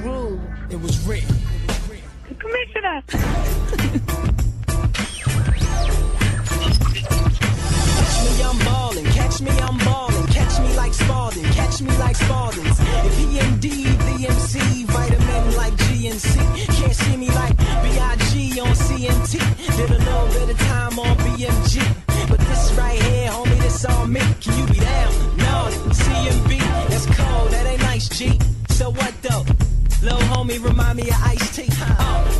crew. It was written. Commissioner. Catch me, I'm ballin'. Catch me, I'm ballin'. Catch me like Spalding. Catch me like Spalding's. If PMD, VMC, vitamin like GNC. Can't see me like B.I.G. on CNT. Did a little bit of time on BMG. But this right here, homie, this all me. Can you be down? No, CMB, that's cold. That ain't nice, G. So what though? Lil' homie remind me of Ice-T.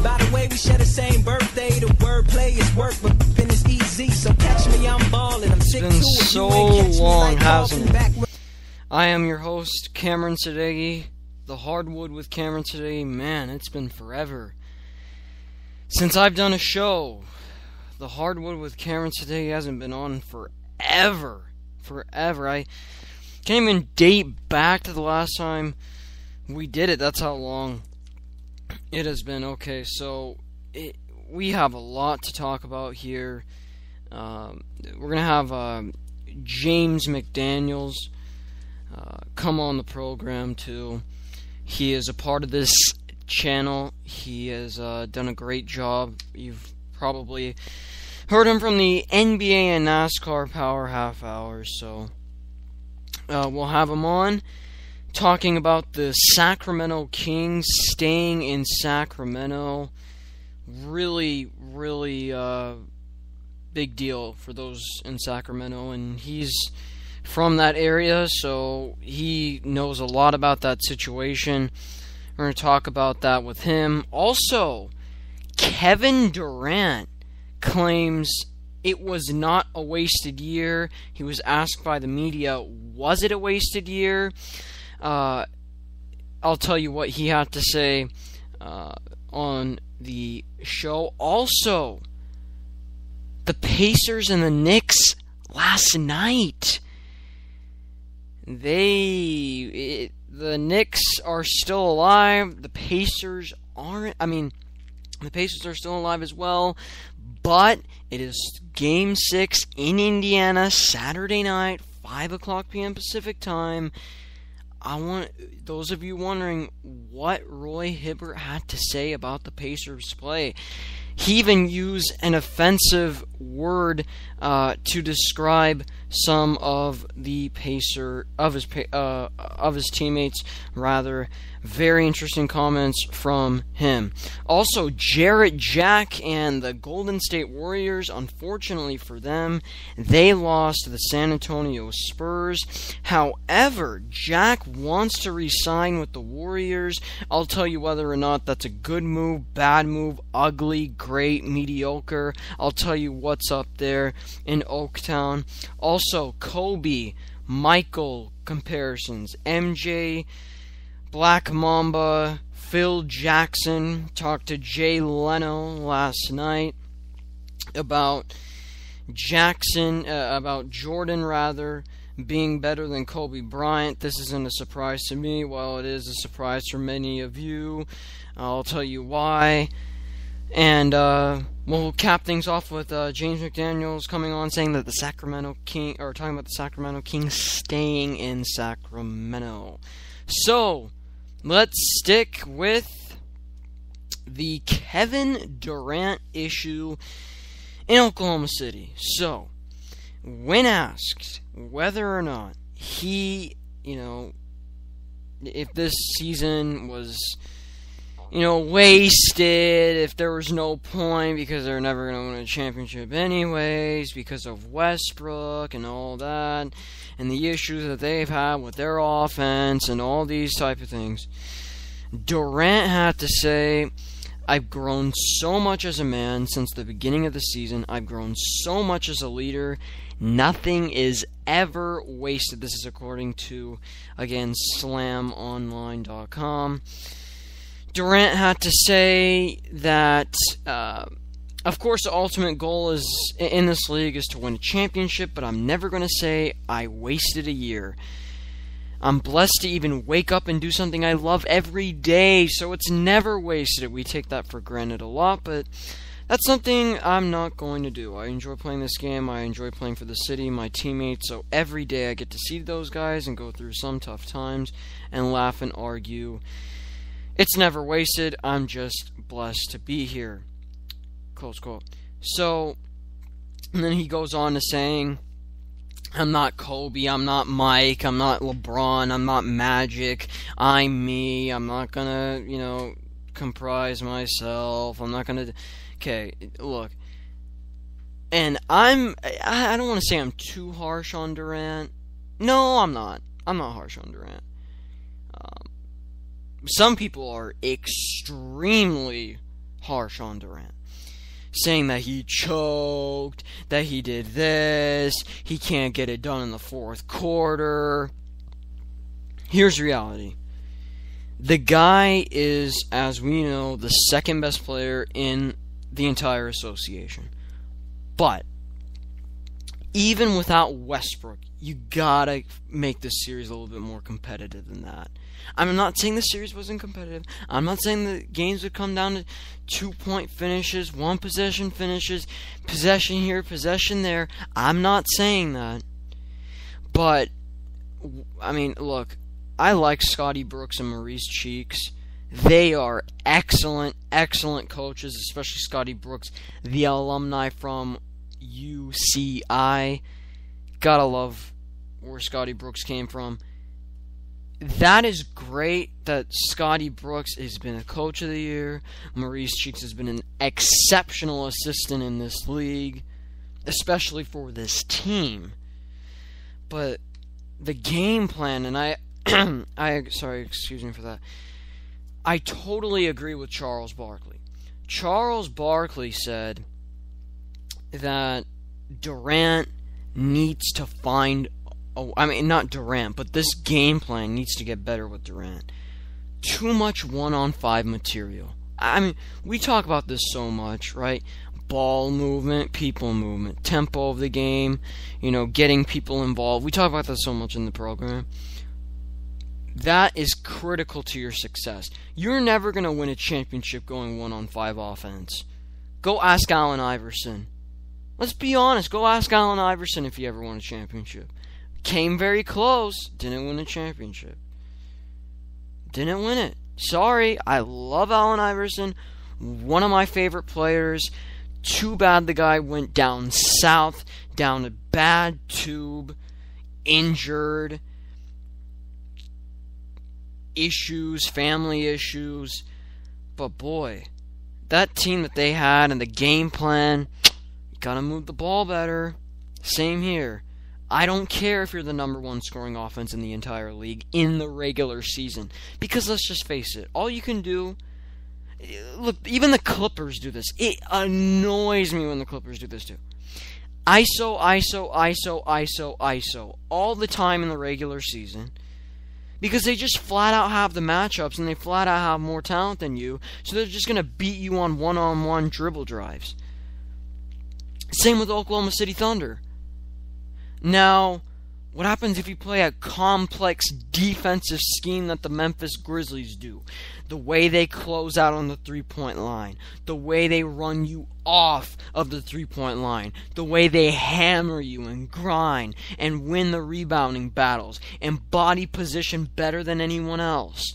By the way, we share the same birthday. The wordplay is work, but then it's easy. So catch me, I'm ballin'. I'm sick too. It's been so long, hasn't it? I am your host, Cameron Sadeghi. The Hardwood with Cameron Sadeghi. Man, it's been forever since I've done a show. The Hardwood with Cameron Sadeghi hasn't been on forever. I can't even date back to the last time we did it. That's how long it has been. Okay, so we have a lot to talk about here. We're going to have James McDaniels come on the program too. He is a part of this channel. He has done a great job. You've probably heard him from the NBA and NASCAR Power Half Hours. So we'll have him on talking about the Sacramento Kings staying in Sacramento. Really big deal for those in Sacramento, and he's from that area, so he knows a lot about that situation. We're going to talk about that with him. Also, Kevin Durant claims it was not a wasted year. He was asked by the media, was it a wasted year? I'll tell you what he had to say on the show. Also, the Pacers and the Knicks last night. The Knicks are still alive. The Pacers aren't. I mean, the Pacers are still alive as well. But it is Game 6 in Indiana, Saturday night, 5 o'clock p.m. Pacific time. I want those of you wondering what Roy Hibbert had to say about the Pacers' play. He even used an offensive word to describe some of the his teammates. Rather, very interesting comments from him. Also, Jarrett Jack and the Golden State Warriors. Unfortunately for them, they lost to the San Antonio Spurs. However, Jack wants to re-sign with the Warriors. I'll tell you whether or not that's a good move, bad move, ugly, great, mediocre. I'll tell you what's up there in Oaktown. Also, Kobe, Michael comparisons, MJ, Black Mamba, Phil Jackson. Talked to Jay Leno last night about Jordan rather, being better than Kobe Bryant. This isn't a surprise to me. Well, it is a surprise for many of you. I'll tell you why. And we'll cap things off with James McDaniels coming on saying that the Sacramento King, or talking about the Sacramento Kings staying in Sacramento. So, let's stick with the Kevin Durant issue in Oklahoma City. So, when asked whether or not he, if this season was, wasted, if there was no point because they're never going to win a championship anyways, because of Westbrook and all that, and the issues that they've had with their offense and all these type of things, Durant had to say, I've grown so much as a man since the beginning of the season. I've grown so much as a leader. Nothing is ever wasted. This is according to, again, slamonline.com. Durant had to say that, of course, the ultimate goal is in this league is to win a championship, but I'm never going to say I wasted a year. I'm blessed to even wake up and do something I love every day, so it's never wasted. We take that for granted a lot, but that's something I'm not going to do. I enjoy playing this game. I enjoy playing for the city, my teammates, so every day I get to see those guys and go through some tough times and laugh and argue. It's never wasted. I'm just blessed to be here. Close quote. So, and then he goes on to saying, I'm not Kobe, I'm not Mike, I'm not LeBron, I'm not Magic, I'm me, I'm not gonna, comprise myself, I'm not gonna... Okay, look. And I don't want to say I'm too harsh on Durant. No, I'm not. I'm not harsh on Durant. Some people are extremely harsh on Durant, saying that he choked, that he did this, he can't get it done in the fourth quarter. Here's reality. The guy is, as we know, the second best player in the entire association. But even without Westbrook, you gotta make this series a little bit more competitive than that. I'm not saying the series wasn't competitive. I'm not saying the games would come down to 2-point finishes, 1-possession finishes, possession here, possession there. I'm not saying that. But, I mean, look, I like Scotty Brooks and Maurice Cheeks. They are excellent, excellent coaches, especially Scotty Brooks, the alumni from UCI. Gotta love where Scotty Brooks came from. That is great that Scotty Brooks has been a coach of the year. Maurice Cheeks has been an exceptional assistant in this league, especially for this team. But the game plan, and excuse me for that. I totally agree with Charles Barkley. Charles Barkley said that Durant needs to find... not Durant, but this game plan needs to get better with Durant. Too much 1-on-5 material. I mean, we talk about this so much, right? Ball movement, people movement, tempo of the game, getting people involved. We talk about this so much in the program. That is critical to your success. You're never going to win a championship going 1-on-5 offense. Go ask Allen Iverson. Let's be honest. Go ask Allen Iverson if he ever won a championship. Came very close. Didn't win a championship. Didn't win it. Sorry. I love Allen Iverson. One of my favorite players. Too bad the guy went down south. Down a bad tube. Injured. Issues. Family issues. But boy, that team that they had and the game plan, you gotta move the ball better. Same here. I don't care if you're the number one scoring offense in the entire league in the regular season. Because let's just face it, all you can do... Look, even the Clippers do this. It annoys me when the Clippers do this too. ISO, ISO, ISO, ISO, ISO. All the time in the regular season. Because they just flat out have the matchups and they flat out have more talent than you. So they're just going to beat you on one-on-one dribble drives. Same with Oklahoma City Thunder. Now, what happens if you play a complex defensive scheme that the Memphis Grizzlies do? The way they close out on the three-point line. The way they run you off of the three-point line. The way they hammer you and grind and win the rebounding battles and body position better than anyone else.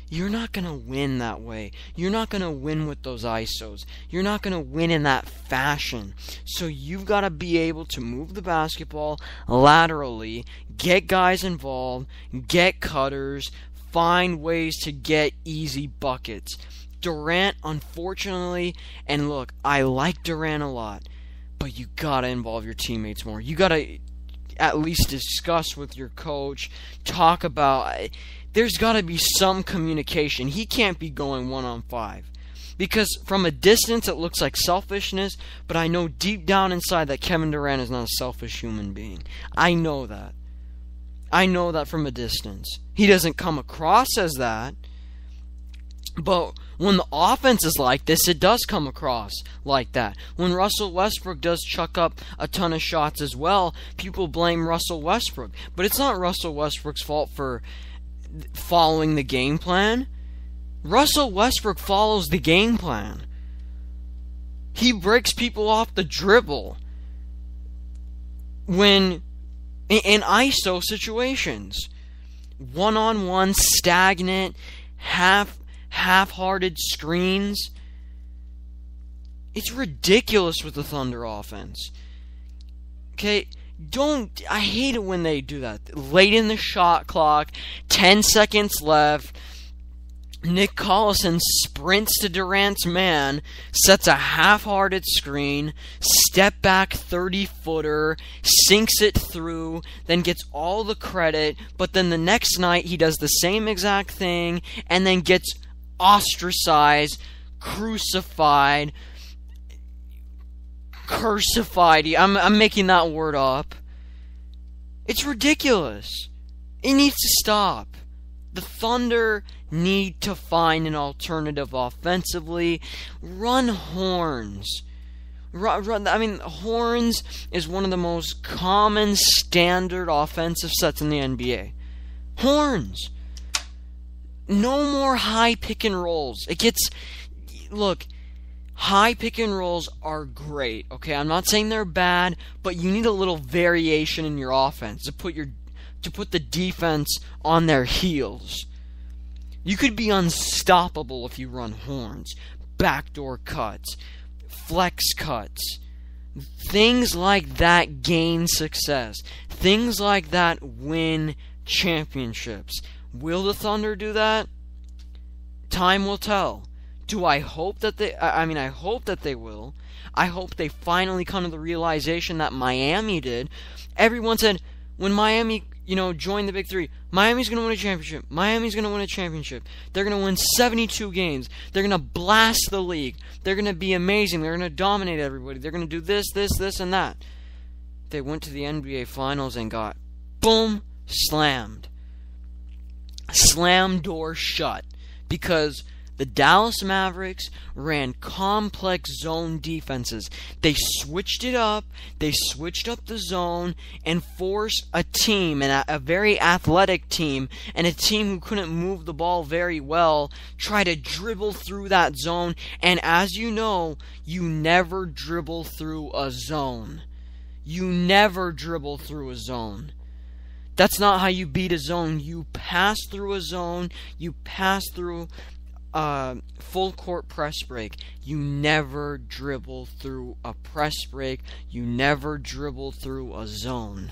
You're not going to win that way. You're not going to win with those ISOs. You're not going to win in that fashion. So you've got to be able to move the basketball laterally, get guys involved, get cutters, find ways to get easy buckets. Durant, unfortunately, and look, I like Durant a lot, but you got to involve your teammates more. You got to at least discuss with your coach, talk about... There's got to be some communication. He can't be going 1-on-5. Because from a distance it looks like selfishness, but I know deep down inside that Kevin Durant is not a selfish human being. I know that. I know that from a distance. He doesn't come across as that. But when the offense is like this, it does come across like that. When Russell Westbrook does chuck up a ton of shots as well, people blame Russell Westbrook. But it's not Russell Westbrook's fault for following the game plan. Russell Westbrook follows the game plan. He breaks people off the dribble when in ISO situations. One-on-one, stagnant, half half-hearted screens. It's ridiculous with the Thunder offense. Okay, I hate it when they do that. Late in the shot clock, 10 seconds left, Nick Collison sprints to Durant's man, sets a half-hearted screen, step back 30-footer, sinks it through, then gets all the credit, but then the next night he does the same exact thing, and then gets ostracized, crucified, cursified. I'm making that word up. It's ridiculous. It needs to stop. The Thunder need to find an alternative offensively. Run horns. Horns is one of the most common standard offensive sets in the NBA. Horns. No more high pick and rolls. Look, high pick and rolls are great. Okay, I'm not saying they're bad, but you need a little variation in your offense to put the defense on their heels. You could be unstoppable if you run horns, backdoor cuts, flex cuts. Things like that gain success. Things like that win championships. Will the Thunder do that? Time will tell. Do I hope that I hope that they will. I hope they finally come to the realization that Miami did. Everyone said, when Miami, joined the Big Three, Miami's going to win a championship. Miami's going to win a championship. They're going to win 72 games. They're going to blast the league. They're going to be amazing. They're going to dominate everybody. They're going to do this, and that. They went to the NBA Finals and got, boom, slammed. Slam door shut. Because the Dallas Mavericks ran complex zone defenses. They switched it up. They switched up the zone and forced a team, and a very athletic team, and a team who couldn't move the ball very well, try to dribble through that zone. And as you know, you never dribble through a zone. You never dribble through a zone. That's not how you beat a zone. You pass through a zone. You pass through full court press break. You never dribble through a press break. You never dribble through a zone.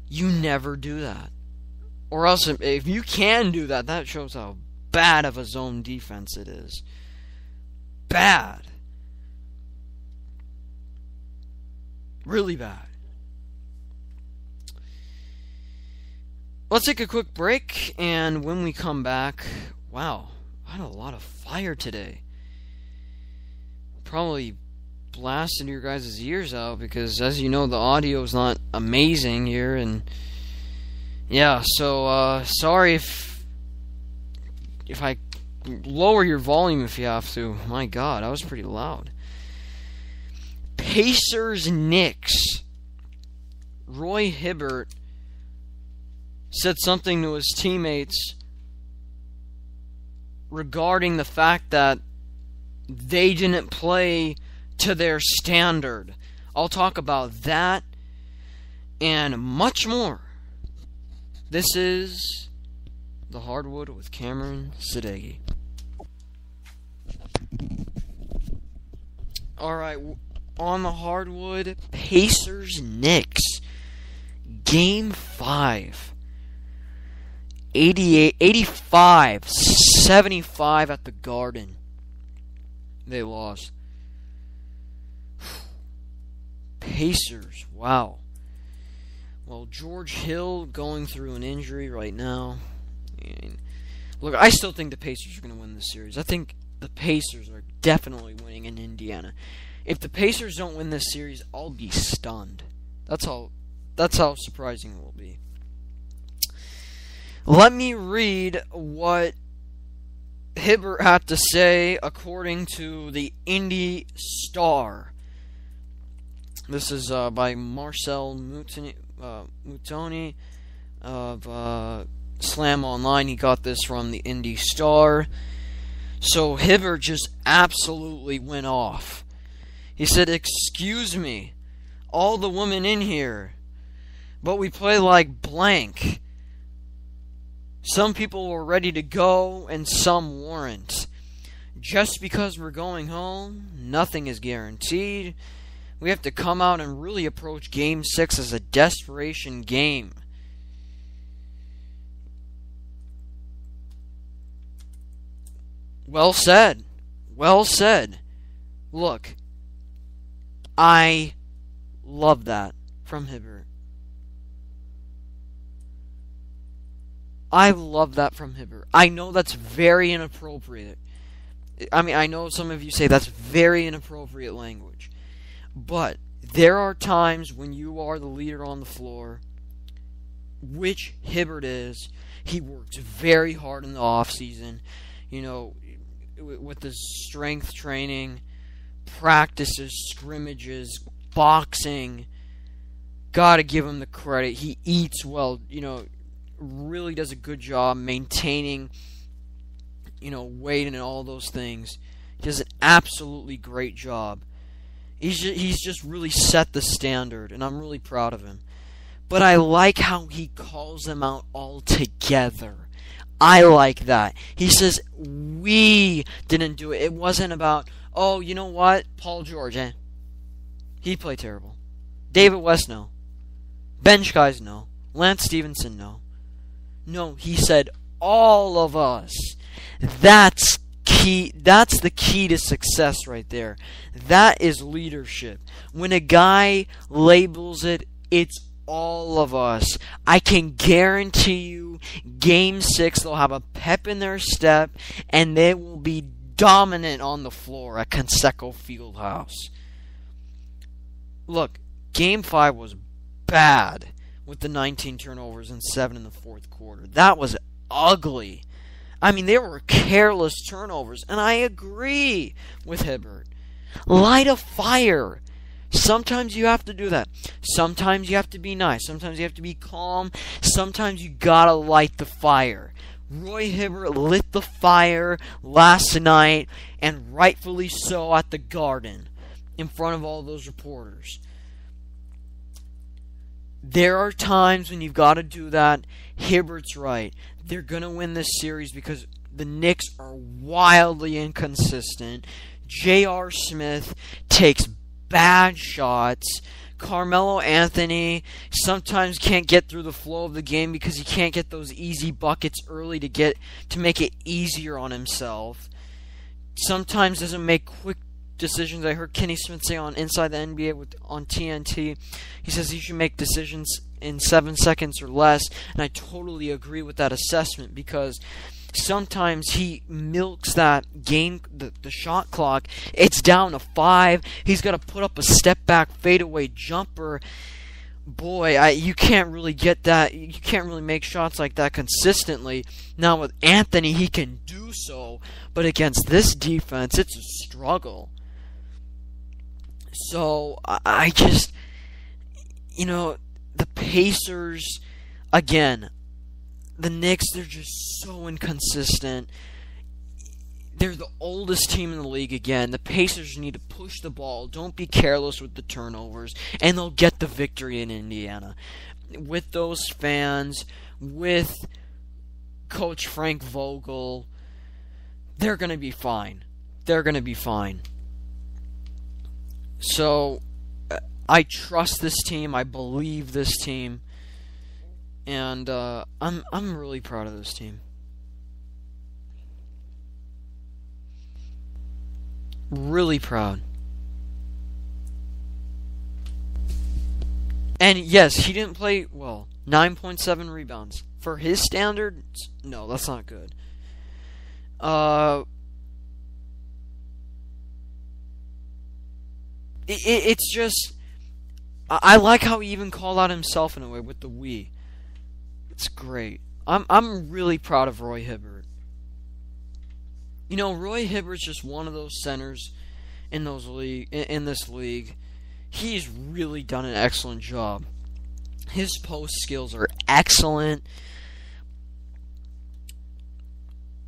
You never do that. Or else, if you can do that, that shows how bad of a zone defense it is. Bad. Really bad. Let's take a quick break, and when we come back, wow, I had a lot of fire today. Probably blasted your guys' ears out, because as you know, the audio is not amazing here, and yeah, so sorry if I lower your volume if you have to. My God, I was pretty loud. Pacers Knicks. Roy Hibbert said something to his teammates regarding the fact that they didn't play to their standard. I'll talk about that and much more. This is The Hardwood with Cameron Sadeghi. Alright, on the Hardwood, Pacers Knicks. Game 5. 85-75 at the Garden. They lost. Pacers, wow. Well, George Hill going through an injury right now. Look, I still think the Pacers are going to win this series. I think the Pacers are definitely winning in Indiana. If the Pacers don't win this series, I'll be stunned. That's how surprising it will be. Let me read what Hibbert had to say according to the Indy Star. This is by Marcel Mutoni of Slam Online. He got this from the Indy Star. So Hibbert just absolutely went off. He said, "Excuse me, all the women in here, but we play like blank. Some people were ready to go, and some weren't. Just because we're going home, nothing is guaranteed. We have to come out and really approach Game 6 as a desperation game. Well said. Well said. Look, I love that from Hibbert. I love that from Hibbert. I know that's very inappropriate. I mean, I know some of you say that's very inappropriate language. But there are times when you are the leader on the floor, which Hibbert is. He works very hard in the offseason, you know, with his strength training, practices, scrimmages, boxing. Gotta give him the credit. He eats well, you know, really does a good job maintaining, you know, weight and all those things. He does an absolutely great job. He's just really set the standard, and I'm really proud of him. But I like how he calls them out all together. I like that. He says, we didn't do it. It wasn't about, oh, you know what? Paul George, he played terrible. David West, no. Bench guys, no. Lance Stevenson, no. No, he said, all of us. That's key. That's the key to success right there. That is leadership. When a guy labels it, it's all of us. I can guarantee you, Game 6, they'll have a pep in their step, and they will be dominant on the floor at Conseco Fieldhouse. Look, Game 5 was bad with the 19 turnovers and 7 in the fourth quarter. That was ugly. I mean, they were careless turnovers, and I agree with Hibbert. Light a fire. Sometimes you have to do that. Sometimes you have to be nice. Sometimes you have to be calm. Sometimes you gotta light the fire. Roy Hibbert lit the fire last night, and rightfully so, at the Garden, in front of all those reporters. There are times when you've got to do that. Hibbert's right. They're going to win this series because the Knicks are wildly inconsistent. J.R. Smith takes bad shots. Carmelo Anthony sometimes can't get through the flow of the game because he can't get those easy buckets early to make it easier on himself. Sometimes doesn't make quick decisions. I heard Kenny Smith say on Inside the NBA on TNT, he says he should make decisions in 7 seconds or less, and I totally agree with that assessment because sometimes he milks that game, the shot clock. It's down to 5. He's got to put up a step back fadeaway jumper. Boy, you can't really get that. You can't really make shots like that consistently. Now with Anthony, he can do so, but against this defense, it's a struggle. So I just, you know, the Pacers, again, the Knicks, they're just so inconsistent. They're the oldest team in the league again. The Pacers need to push the ball. Don't be careless with the turnovers, and they'll get the victory in Indiana. With those fans, with Coach Frank Vogel, they're going to be fine. They're going to be fine. So, I trust this team. I believe this team. And I'm really proud of this team. Really proud. And yes, he didn't play well. 9.7 rebounds. For his standards, no, that's not good. It's just, I like how he even called out himself in a way with the we. It's great. I'm really proud of Roy Hibbert. You know, Roy Hibbert's just one of those centers in this league. He's really done an excellent job. His post skills are excellent.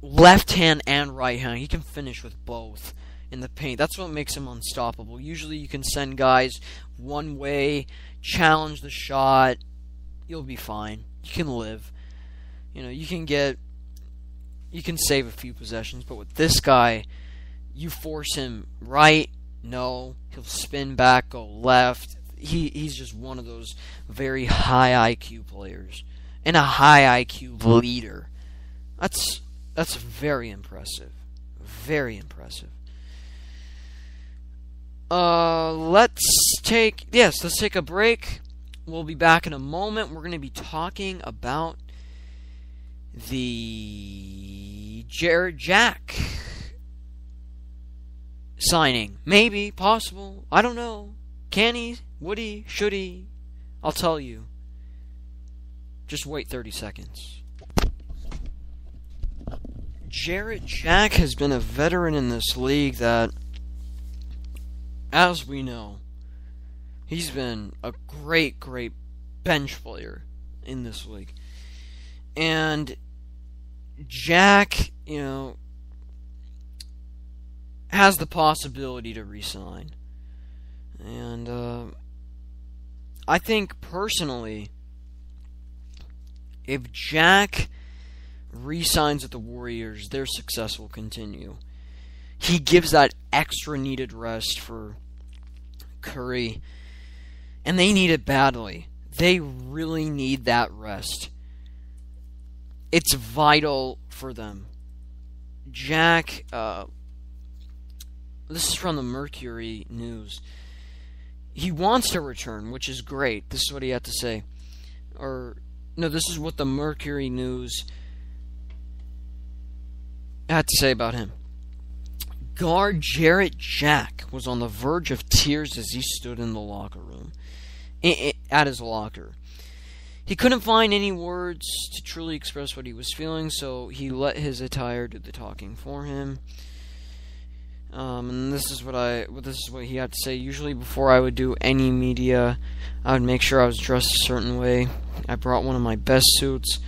Left hand and right hand. He can finish with both in the paint. That's what makes him unstoppable. Usually you can send guys one way, challenge the shot, you'll be fine. You can live. You know, you can save a few possessions, but with this guy, you force him right, no, he'll spin back, go left. He's just one of those very high IQ players and a high IQ leader. That's very impressive. Very impressive. Let's take a break. We'll be back in a moment. We're going to be talking about the Jarrett Jack signing. Maybe, possible, I don't know. Can he? Would he? Should he? I'll tell you. Just wait 30 seconds. Jarrett Jack has been a veteran in this league that, as we know, he's been a great bench player in this league. And Jack, you know, has the possibility to re-sign. And I think personally, if Jack re-signs with the Warriors, their success will continue. He gives that extra needed rest for Curry, and they need it badly. They really need that rest. It's vital for them. Jack, this is from the Mercury News. He wants to return, which is great. This is what he had to say. This is what the Mercury News had to say about him. Guard Jarrett Jack was on the verge of tears as he stood in the locker room. At his locker. He couldn't find any words to truly express what he was feeling, so he let his attire do the talking for him. And this is what he had to say. Usually before I would do any media, I would make sure I was dressed a certain way. I brought one of my best suits.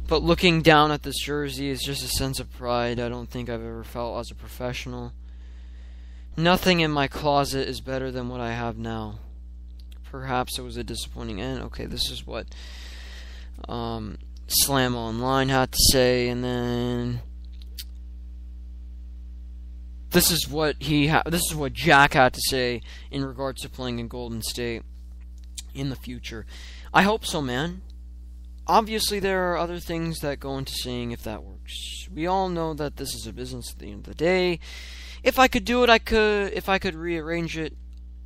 But looking down at this jersey is just a sense of pride I don't think I've ever felt as a professional. Nothing in my closet is better than what I have now. Perhaps it was a disappointing end. Okay, this is what Slam Online had to say, and then this is what Jack had to say in regards to playing in Golden State in the future. I hope so, man. Obviously, there are other things that go into seeing if that works. We all know that this is a business at the end of the day. If I could do it, I could. If I could rearrange it,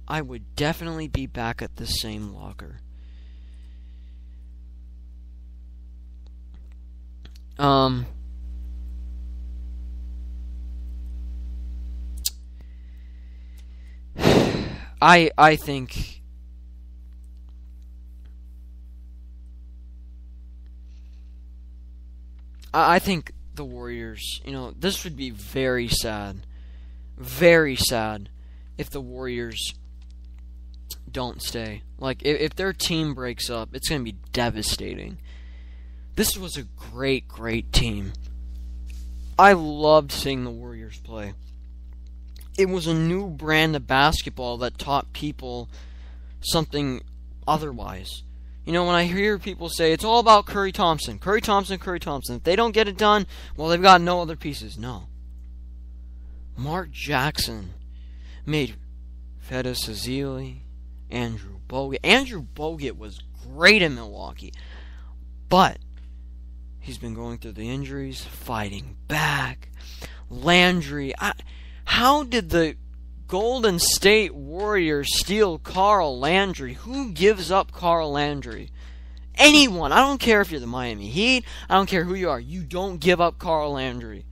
I would definitely be back at the same locker. I think the Warriors, this would be very sad if the Warriors don't stay. Like, if their team breaks up, it's going to be devastating. This was a great team. I loved seeing the Warriors play. It was a new brand of basketball that taught people something otherwise. When I hear people say, it's all about Curry Thompson. If they don't get it done, well, they've got no other pieces. No. Mark Jackson made Fedus Ezeli, Andrew Bogut. Andrew Bogut was great in Milwaukee. But he's been going through the injuries, fighting back. Landry. How did the Golden State Warriors steal Carl Landry? Who gives up Carl Landry? Anyone. I don't care if you're the Miami Heat. I don't care who you are. You don't give up Carl Landry.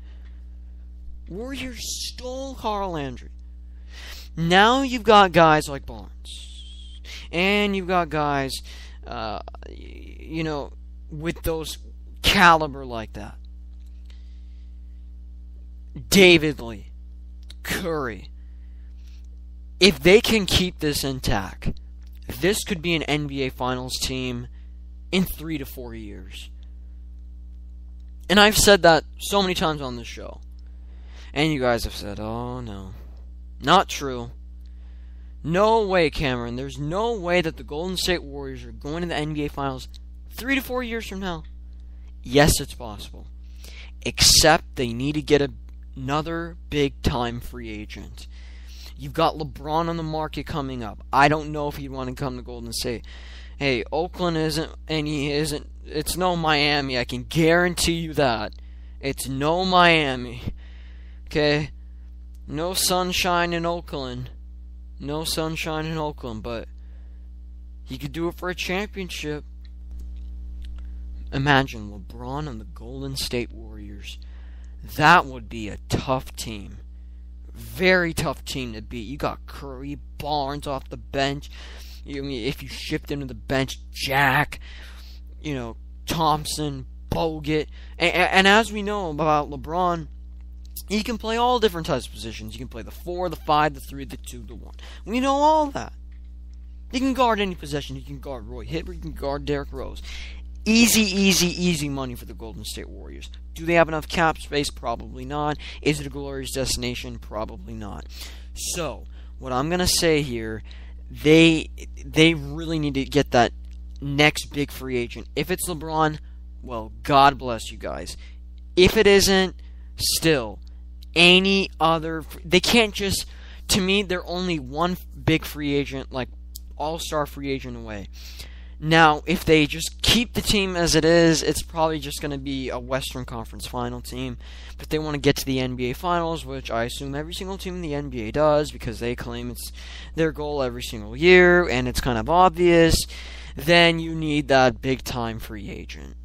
Warriors stole Carl Landry. Now you've got guys like Barnes. And you've got guys, with those caliber like that. David Lee. Curry. If they can keep this intact, this could be an NBA Finals team in 3 to 4 years. And I've said that so many times on this show. And you guys have said, oh no. Not true. No way, Cameron. There's no way that the Golden State Warriors are going to the NBA Finals 3 to 4 years from now. Yes, it's possible. Except they need to get another big-time free agent. You've got LeBron on the market coming up. I don't know if he'd want to come to Golden State. Hey, Oakland isn't, and he isn't, it's no Miami. I can guarantee you that. It's no Miami. Okay? No sunshine in Oakland. No sunshine in Oakland, but he could do it for a championship. Imagine LeBron and the Golden State Warriors. That would be a tough team. Very tough team to beat. You got Curry, Barnes off the bench. If you shift into the bench, Jack, Thompson, Bogut. And as we know about LeBron, he can play all different types of positions. He can play the 4, the 5, the 3, the 2, the 1. We know all that. He can guard any possession. He can guard Roy Hibbert. He can guard Derrick Rose. Easy money for the Golden State Warriors. Do they have enough cap space? Probably not. Is it a glorious destination? Probably not. So, what I'm going to say here, they really need to get that next big free agent. If it's LeBron, well, God bless you guys. If it isn't, still, any other... They can't just... To me, they're only one big free agent, like all-star free agent away. Now, if they just keep the team as it is, it's probably just going to be a Western Conference final team. But they want to get to the NBA Finals, which I assume every single team in the NBA does, because they claim it's their goal every single year, and it's kind of obvious. Then you need that big-time free agent.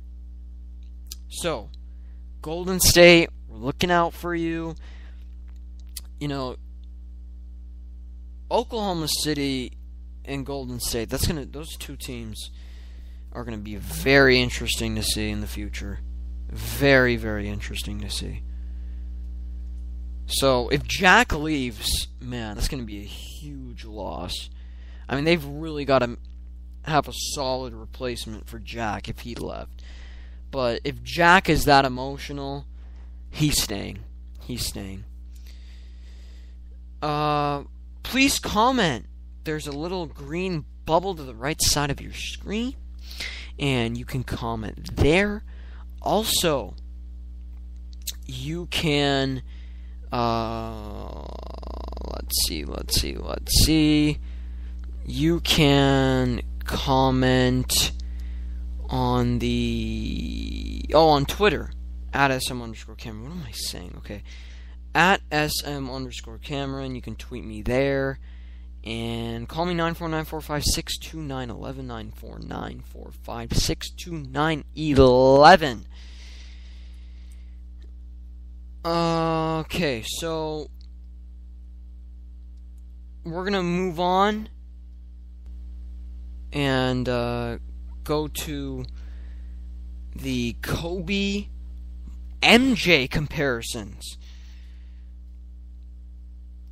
So, Golden State, we're looking out for you. Oklahoma City and Golden State, those two teams are gonna be very interesting to see in the future. Very, very interesting to see. So if Jack leaves, man, that's gonna be a huge loss. I mean, they've really got to have a solid replacement for Jack if he left. But if Jack is that emotional, he's staying. He's staying. Please comment. There's a little green bubble to the right side of your screen, and you can comment there. Also, you can let's see. You can comment on on Twitter at SM_Cameron. What am I saying? Okay, at SM_Cameron. You can tweet me there. And call me 949-456-2911, 949-456-2911. Okay, so we're going to move on and go to the Kobe MJ comparisons.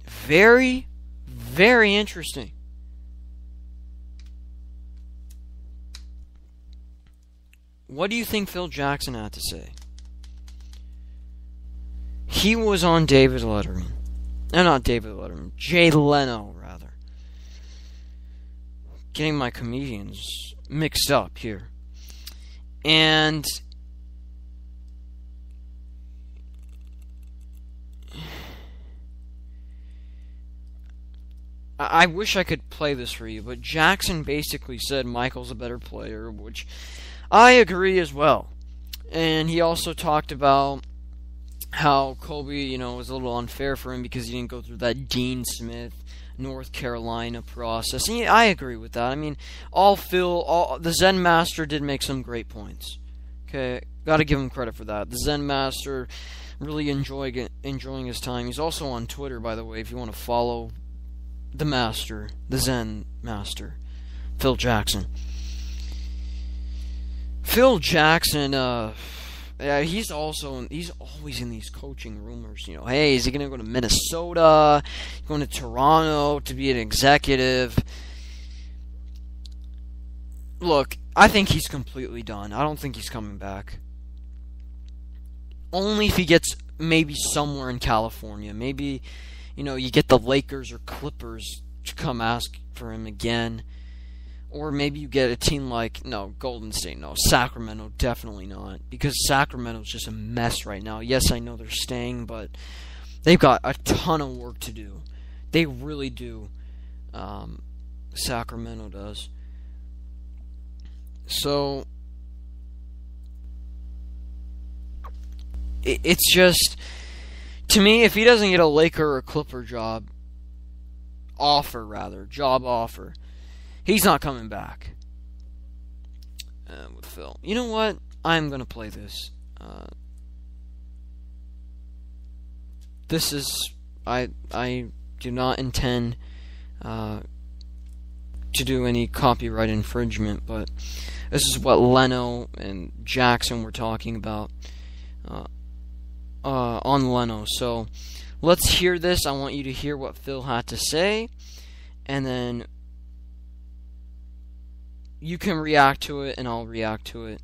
Very interesting. What do you think Phil Jackson had to say? He was on David Letterman. No, not David Letterman. Jay Leno, rather. Getting my comedians mixed up here. And I wish I could play this for you, but Jackson basically said Michael's a better player, which I agree as well. And he also talked about how Kobe, was a little unfair for him because he didn't go through that Dean Smith, North Carolina process. And I agree with that. I mean, the Zen Master did make some great points. Okay, got to give him credit for that. The Zen Master really enjoying his time. He's also on Twitter, by the way, if you want to follow the Master, the Zen Master, Phil Jackson. Phil Jackson, he's always in these coaching rumors. Hey, is he going to go to Minnesota? Going to Toronto to be an executive? Look, I think he's completely done. I don't think he's coming back. Only if he gets maybe somewhere in California. Maybe, you get the Lakers or Clippers to come ask for him again. Or maybe you get a team like, no, Golden State, no, Sacramento, definitely not. Because Sacramento's just a mess right now. Yes, I know they're staying, but they've got a ton of work to do. They really do. Sacramento does. So, it's just, to me, if he doesn't get a Laker or Clipper job offer, he's not coming back with Phil. You know what? I'm going to play this. This is, I do not intend to do any copyright infringement, but this is what Leno and Jackson were talking about on Leno. So let's hear this. I want you to hear what Phil had to say, and then you can react to it, and I'll react to it.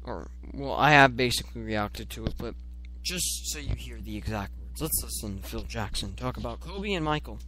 Or, well, I have basically reacted to it, but just so you hear the exact words, let's listen to Phil Jackson talk about Kobe and Michael.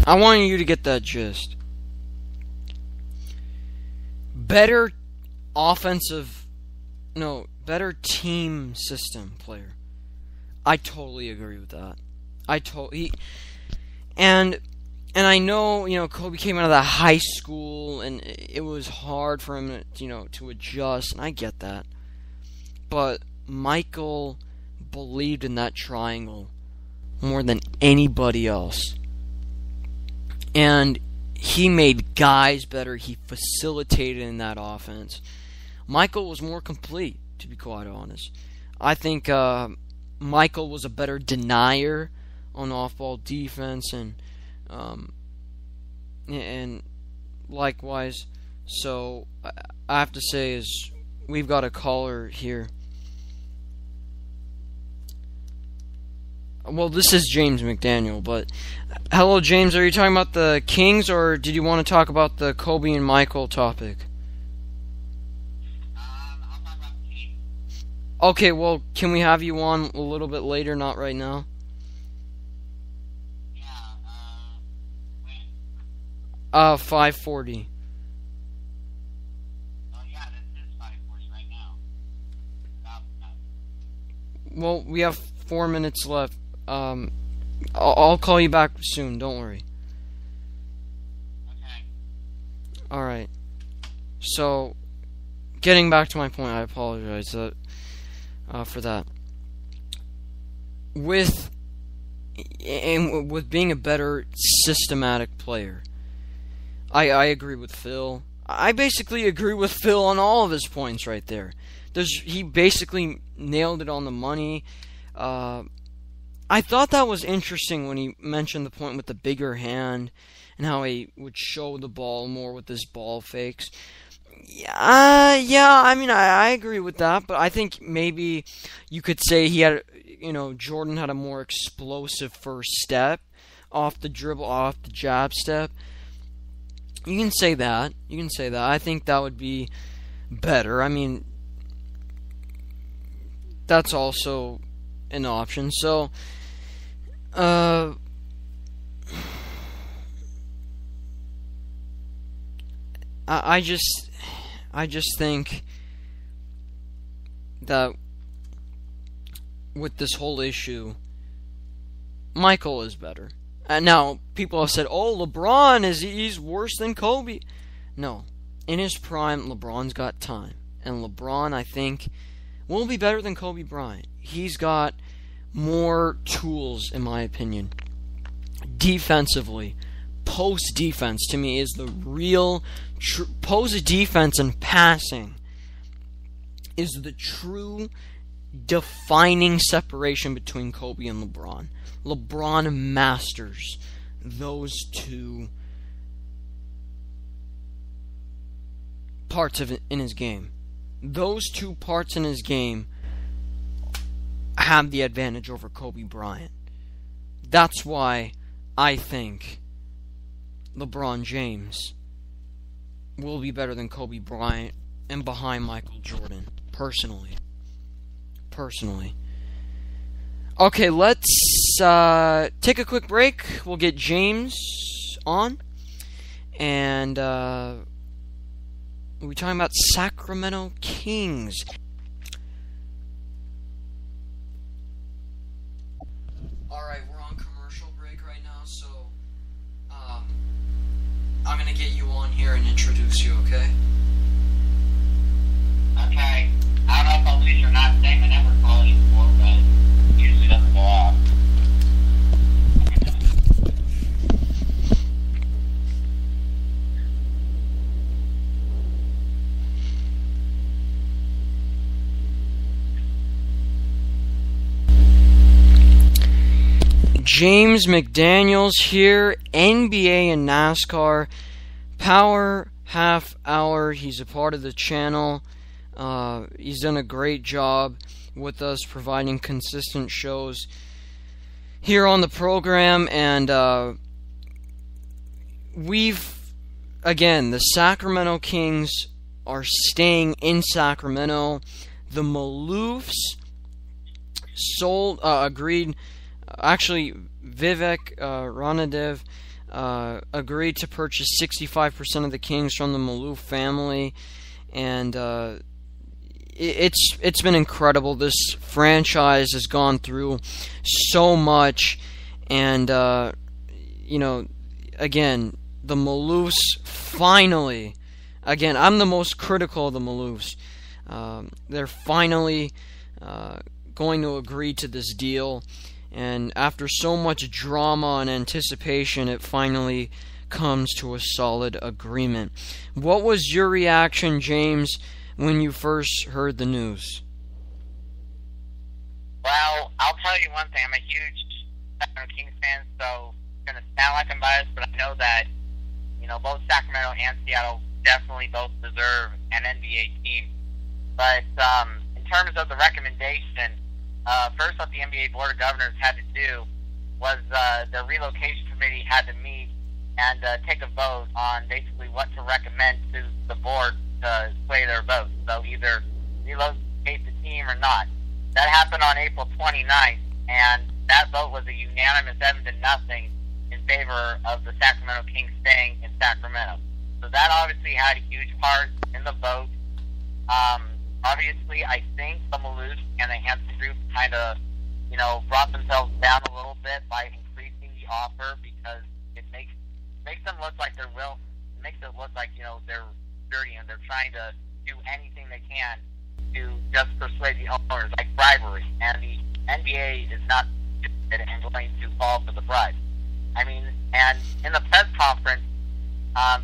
I want you to get that gist. Better team system player. I totally agree with that. And I know, Kobe came out of that high school and it was hard for him, to adjust, and I get that. But Michael believed in that triangle more than anybody else. And he made guys better. He facilitated in that offense. Michael was more complete, to be quite honest. I think Michael was a better denier on off-ball defense, and likewise. So I have to say is we've got a caller here. Well, this is James McDaniel, but hello, James. Are you talking about the Kings, or did you want to talk about the Kobe and Michael topic? I'll talk about the Kings. Okay, well, can we have you on a little bit later, not right now? Yeah, when? 5:40. Oh, yeah, this is 5:40 right now. Well, we have 4 minutes left. I'll call you back soon, don't worry. Okay. Alright. So, getting back to my point, I apologize for that. With being a better systematic player, I agree with Phil. I basically agree with Phil on all of his points right there. He basically nailed it on the money. I thought that was interesting when he mentioned the point with the bigger hand and how he would show the ball more with his ball fakes. Yeah, I mean, I agree with that, but I think maybe you could say he had, Jordan had a more explosive first step off the dribble, off the jab step. You can say that. I think that would be better. I mean, that's also an option. So, I just think that with this whole issue, Michael is better. Now, people have said, oh, LeBron, he's worse than Kobe. No. In his prime, LeBron's got time. And LeBron, I think, will be better than Kobe Bryant. He's got more tools, in my opinion. Defensively, post defense, to me, is the real... post defense and passing is the true defining separation between Kobe and LeBron. LeBron masters those two parts of it in his game. Those two parts in his game have the advantage over Kobe Bryant. That's why I think LeBron James will be better than Kobe Bryant and behind Michael Jordan, personally. Okay, let's take a quick break. We'll get James on, and we'll be talking about Sacramento Kings. Alright, we're on commercial break right now, so I'm going to get you on here and introduce you, okay? Okay. I don't know if I'll lose your last name and ever call you before, but it usually doesn't go off. James McDaniels here, NBA and NASCAR Power Half Hour. He's a part of the channel. He's done a great job with us, providing consistent shows here on the program, and the Sacramento Kings are staying in Sacramento. The Maloofs agreed. Actually, Vivek Ranadev agreed to purchase 65% of the Kings from the Maloof family, and it's been incredible. This franchise has gone through so much, and again, the Maloofs finally. Again, I'm the most critical of the Maloofs. They're finally going to agree to this deal. And after so much drama and anticipation, it finally comes to a solid agreement. What was your reaction, James, when you first heard the news? Well, I'll tell you one thing. I'm a huge Sacramento Kings fan, so it's going to sound like I'm biased, but I know that, both Sacramento and Seattle definitely both deserve an NBA team. But in terms of the recommendation, first what the NBA Board of Governors had to do was the relocation committee had to meet and take a vote on basically what to recommend to the board to sway their vote. So either relocate the team or not. That happened on April 29th, and that vote was a unanimous 7-0 in favor of the Sacramento Kings staying in Sacramento. So that obviously had a huge part in the vote. Obviously, I think the Maloofs and the Hanson Group kind of, brought themselves down a little bit by increasing the offer, because it makes them look like they're makes it look like they're dirty and they're trying to do anything they can to just persuade the owners, like bribery. And the NBA is not interested in going to fall for the bribe. I mean, and in the press conference,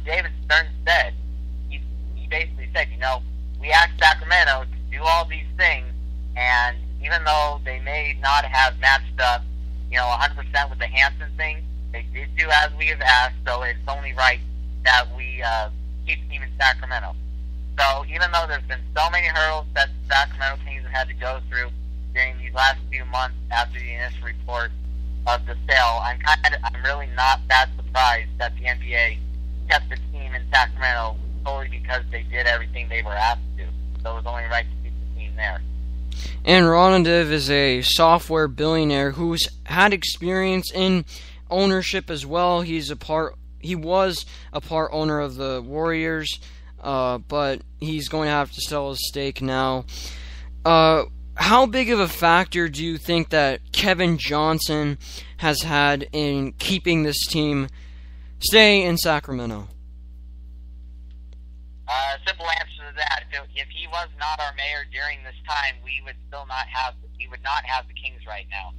David Stern said, he basically said, we asked Sacramento to do all these things, and even though they may not have matched up, 100% with the Hanson thing, they did do as we have asked, so it's only right that we keep the team in Sacramento. So even though there's been so many hurdles that the Sacramento Kings have had to go through during these last few months after the initial report of the sale, I'm really not that surprised that the NBA kept the team in Sacramento solely because they did everything they were asked to. So it was only right to keep the team there. And Ronadev is a software billionaire who's had experience in ownership as well. He's a part he was a part owner of the Warriors, but he's going to have to sell his stake now. How big of a factor do you think that Kevin Johnson has had in keeping this team stay in Sacramento? Simple answer to that: if he was not our mayor during this time, we would not have the Kings right now.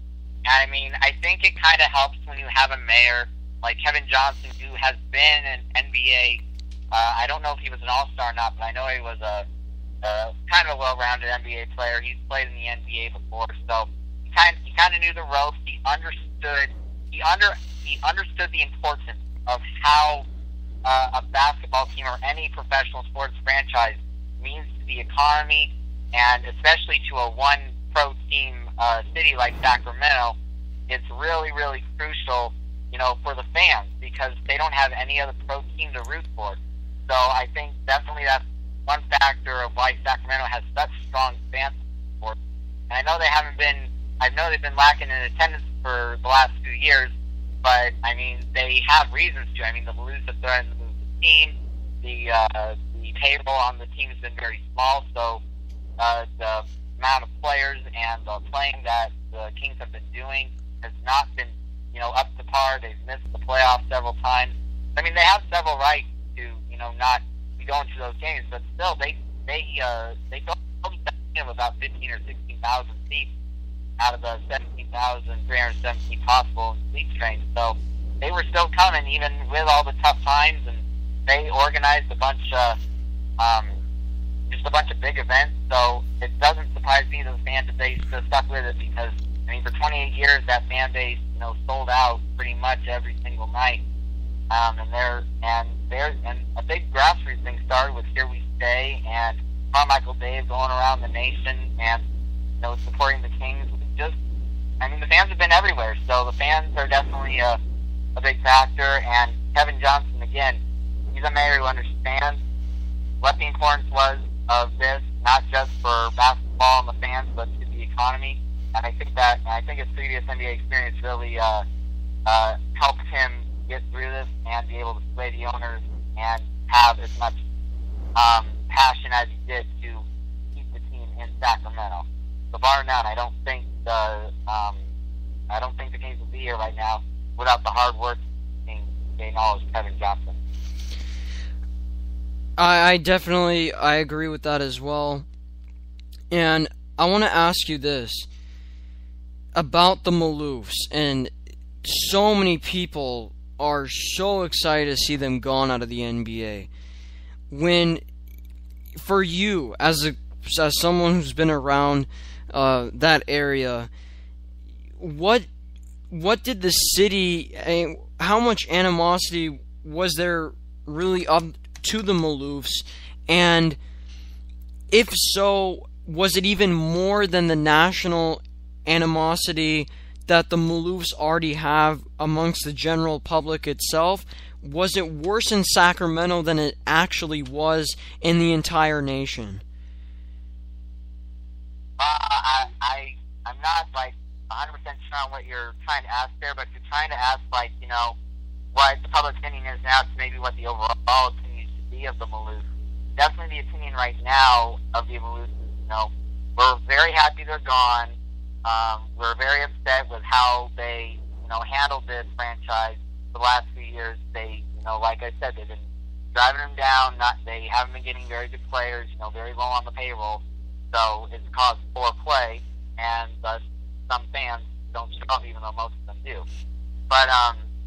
I mean, I think it kind of helps when you have a mayor like Kevin Johnson, who has been an NBA. I don't know if he was an All-Star or not, but I know he was a kind of a well-rounded NBA player. He's played in the NBA before, so he kind of knew the ropes. He understood the importance of how a basketball team or any professional sports franchise means to the economy, and especially to a one pro team city like Sacramento. It's really, really crucial, for the fans, because they don't have any other pro team to root for. So I think definitely that's one factor of why Sacramento has such strong fan support. And I know they've been lacking in attendance for the last few years, but I mean, they have reasons to. I mean, the Blues have threatened to move the team. The payroll on the team has been very small, so the amount of players and the playing that the Kings have been doing has not been, up to par. They've missed the playoffs several times. I mean, they have several rights to, not be going to those games, but still, they filled about 15 or 16,000 seats out of the 17,317 possible seat trains. So they were still coming, even with all the tough times, and they organized a bunch of big events. So it doesn't surprise me that the fan base stuck with it, because I mean, for 28 years, that fan base, sold out pretty much every single night. And a big grassroots thing started with Here We Stay and Carmichael Dave going around the nation and, supporting the Kings. The fans have been everywhere, so the fans are definitely a big factor. And Kevin Johnson, again, he's a mayor who understands what the importance was of this, not just for basketball and the fans, but to the economy. And I think his previous NBA experience really helped him get through this and be able to sway the owners and have as much passion as he did to keep the team in Sacramento. So bar none, I don't think the Kings would be here right now without the hard work being acknowledged Kevin Johnson. I agree with that as well. And I want to ask you this about the Maloofs, and so many people are so excited to see them gone out of the NBA. For you, as someone who's been around that area, what did the city, how much animosity was there really up to the Maloofs, and if so, was it even more than the national animosity that the Maloofs already have amongst the general public itself? Was it worse in Sacramento than it actually was in the entire nation? I'm not 100% sure on what you're trying to ask there, but you're trying to ask what the public opinion is now to maybe what the overall opinion should be of the Maloofs. Definitely the opinion right now of the Maloofs is, we're very happy they're gone. We're very upset with how they, handled this franchise the last few years. They, like I said, they've been driving them down. They haven't been getting very good players, very low on the payroll. So it's caused poor play, and some fans don't show up, even though most of them do. But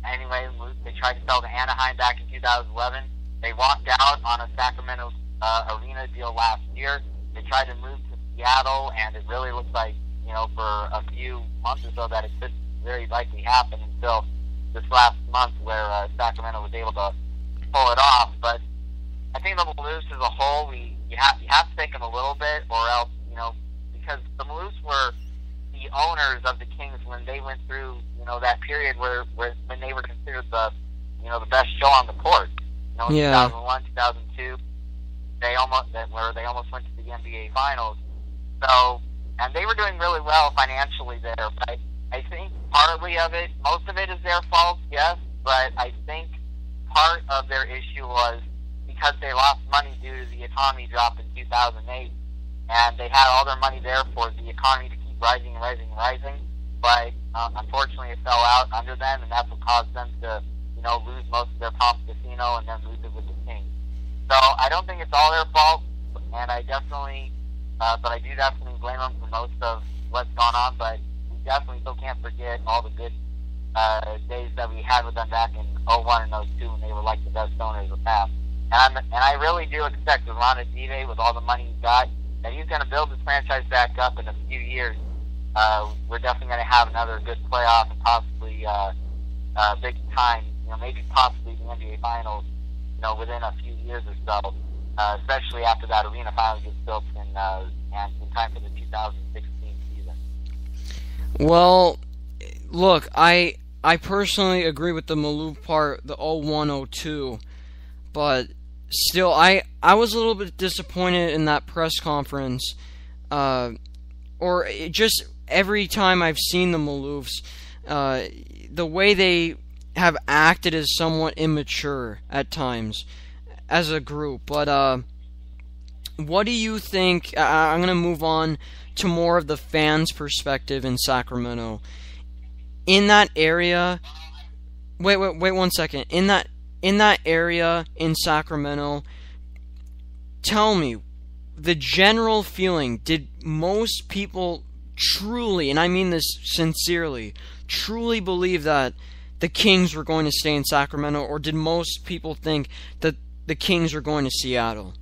anyway, they tried to sell to Anaheim back in 2011. They walked out on a Sacramento arena deal last year. They tried to move to Seattle, and it really looks like, for a few months or so that it could very likely happen until this last month where Sacramento was able to pull it off. But I think the Maloofs as a whole, you have to take them a little bit, or else, because the Maloofs were the owners of the Kings when they went through, that period where when they were considered the best show on the court. In 2001, 2002, they almost went to the NBA Finals. So, and they were doing really well financially there. But I think partly of it, most of it is their fault, yes. But I think part of their issue was because they lost money due to the economy drop in 2008, and they had all their money there for the economy to keep rising and rising and rising, but unfortunately it fell out under them, and that's what caused them to, lose most of their Palms Casino and then lose it with the Kings. So I don't think it's all their fault, and I do definitely blame them for most of what's gone on, but we definitely still can't forget all the good days that we had with them back in 01 and 02 when they were like the best owners of the past. And I really do expect with Ron Adive, with all the money he's got, that he's going to build this franchise back up in a few years. We're definitely going to have another good playoff and possibly big time, maybe possibly the NBA Finals, within a few years or so, especially after that arena finally gets built and in time for the 2016 season. Well, look, I personally agree with the Maloof part, the 01-02, but still, I was a little bit disappointed in that press conference, or just every time I've seen the Maloofs, the way they have acted is somewhat immature at times as a group. But what do you think? I'm going to move on to more of the fans' perspective in Sacramento. In that area, wait 1 second. In that area in Sacramento, tell me the general feeling. Did most people truly, and I mean this sincerely, truly believe that the Kings were going to stay in Sacramento, or did most people think that the Kings were going to Seattle?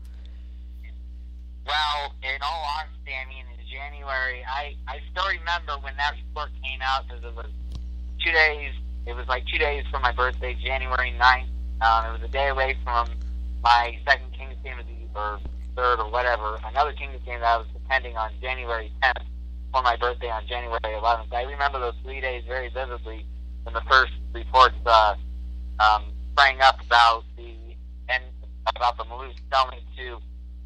Well, in all honesty, I mean, in January, I still remember when that report came out, because it was 2 days, like 2 days from my birthday, January 9th. It was a day away from my second Kings game or third or whatever, another Kings game that I was attending on January 10th for my birthday on January 11th. I remember those 3 days very vividly when the first reports sprang up about the Maloofs selling to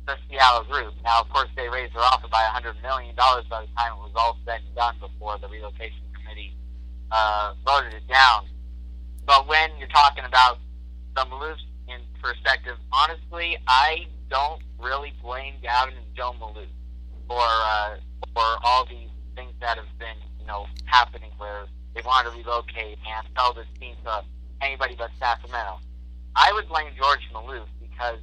the Seattle group. Now, of course, they raised their offer by $100 million by the time it was all said and done before the relocation committee voted it down. But when you're talking about the Maloofs in perspective, honestly, I don't really blame Gavin and Joe Maloof for all these things that have been, happening where they want to relocate and sell this team to anybody but Sacramento. I would blame George Maloof because,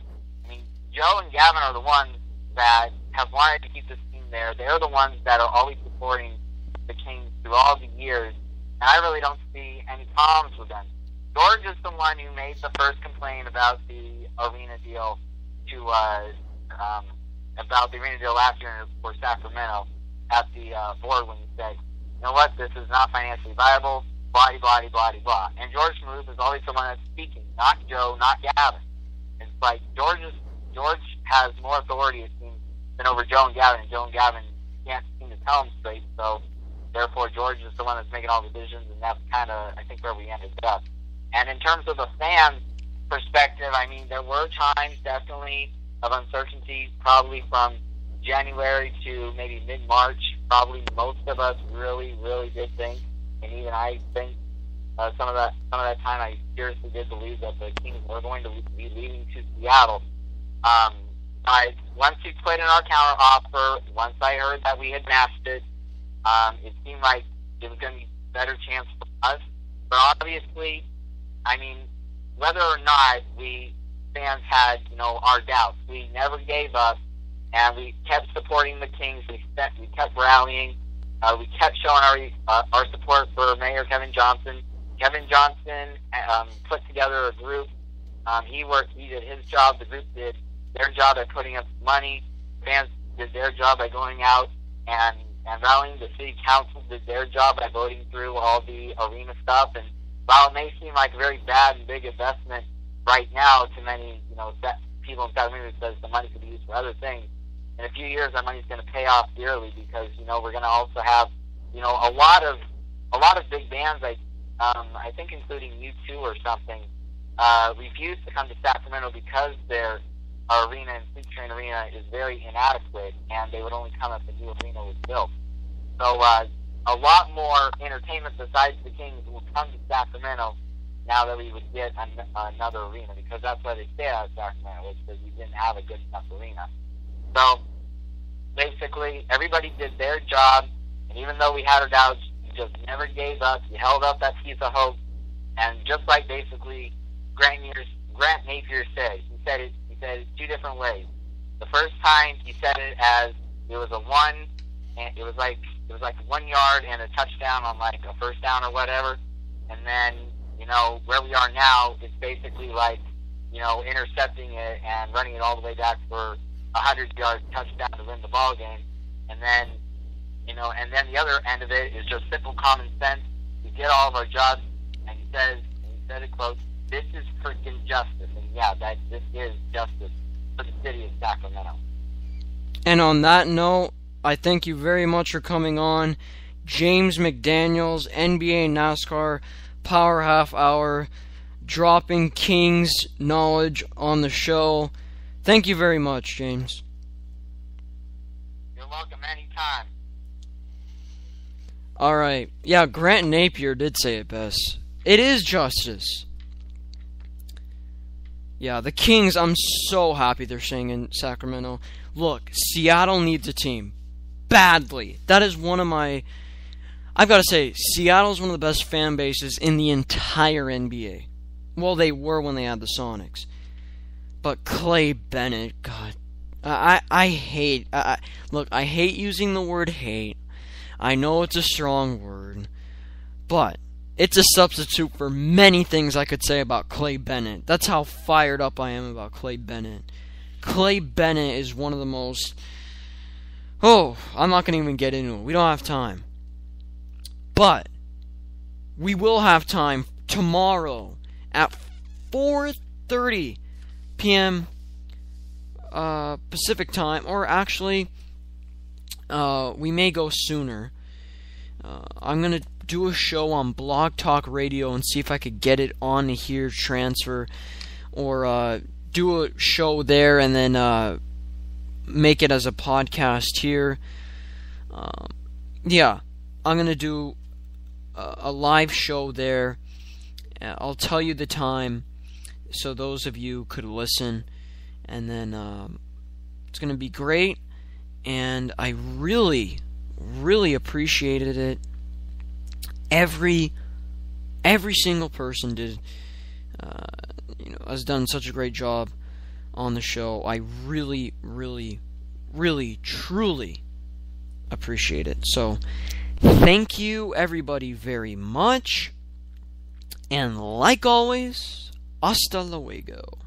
Joe and Gavin are the ones that have wanted to keep this team there. They're the ones that are always supporting the Kings through all the years, and I really don't see any problems with them. George is the one who made the first complaint about the arena deal last year for Sacramento at the board when he said, you know what, this is not financially viable, blah, blah, blah, blah. And George Maloof is always the one that's speaking, not Joe, not Gavin. It's like George has more authority, it seems, than over Joe and Gavin, and Joe and Gavin can't seem to tell him straight, so therefore George is the one that's making all the decisions, and that's kind of, I think, where we ended up. And in terms of the fans' perspective, there were times definitely of uncertainty, probably from January to maybe mid-March. Probably most of us really, really did think, and even I think some of that time I seriously did believe that the Kings were going to be leaving to Seattle. Once we put in our counter offer, once I heard that we had matched it, it seemed like it was going to be a better chance for us. But obviously, whether or not we fans had, our doubts, we never gave up, and we kept supporting the Kings. We kept rallying. We kept showing our support for Mayor Kevin Johnson. Kevin Johnson put together a group. He did his job. The group did their job by putting up money. Fans did their job by going out and rallying. The city council did their job by voting through all the arena stuff. And while it may seem like a very bad and big investment right now to many, people in Sacramento, says the money could be used for other things, in a few years that money's going to pay off dearly because, we're going to also have, a lot of big bands, I think including U2 or something, refused to come to Sacramento because their arena and Sleep Train Arena is very inadequate, and they would only come if the new arena was built. So a lot more entertainment besides the Kings will come to Sacramento now that we would get another arena, because that's why they stayed out of Sacramento, was because we didn't have a good enough arena. So basically, everybody did their job, and even though we had our doubts, we just never gave up. We held up that piece of hope, and just like basically Grant Napier said, he said it two different ways. The first time he said it as it was a one, and it was like 1 yard and a touchdown on like a first down or whatever, and then where we are now is basically like intercepting it and running it all the way back for 100-yard touchdown to win the ball game, and then and then the other end of it is just simple common sense. We did all of our jobs, and he said it quote, "This is freaking justice," and yeah, this is justice for the city of Sacramento. And on that note, I thank you very much for coming on. James McDaniels, NBA NASCAR Power Half Hour, dropping Kings knowledge on the show. Thank you very much, James. You're welcome anytime. Alright. Yeah, Grant Napier did say it best. It is justice. Yeah, the Kings, I'm so happy they're staying in Sacramento. Look, Seattle needs a team. Badly. That is one of my... I've got to say, Seattle's one of the best fan bases in the entire NBA. Well, they were when they had the Sonics. But Clay Bennett, God... I hate... look, I hate using the word hate. I know it's a strong word. But... it's a substitute for many things I could say about Clay Bennett. That's how fired up I am about Clay Bennett. Clay Bennett is one of the most... oh, I'm not going to even get into it. We don't have time. But, we will have time tomorrow at 4:30 p.m. Pacific time. Or actually, we may go sooner. I'm going to do a show on Blog Talk Radio and see if I could get it on here, transfer, or do a show there and then make it as a podcast here. Yeah, I'm going to do a live show there. I'll tell you the time so those of you could listen, and then it's going to be great, and I really, really appreciated it. Every single person did, has done such a great job on the show. I really, really, really, truly appreciate it. So, thank you, everybody, very much. And like always, hasta luego.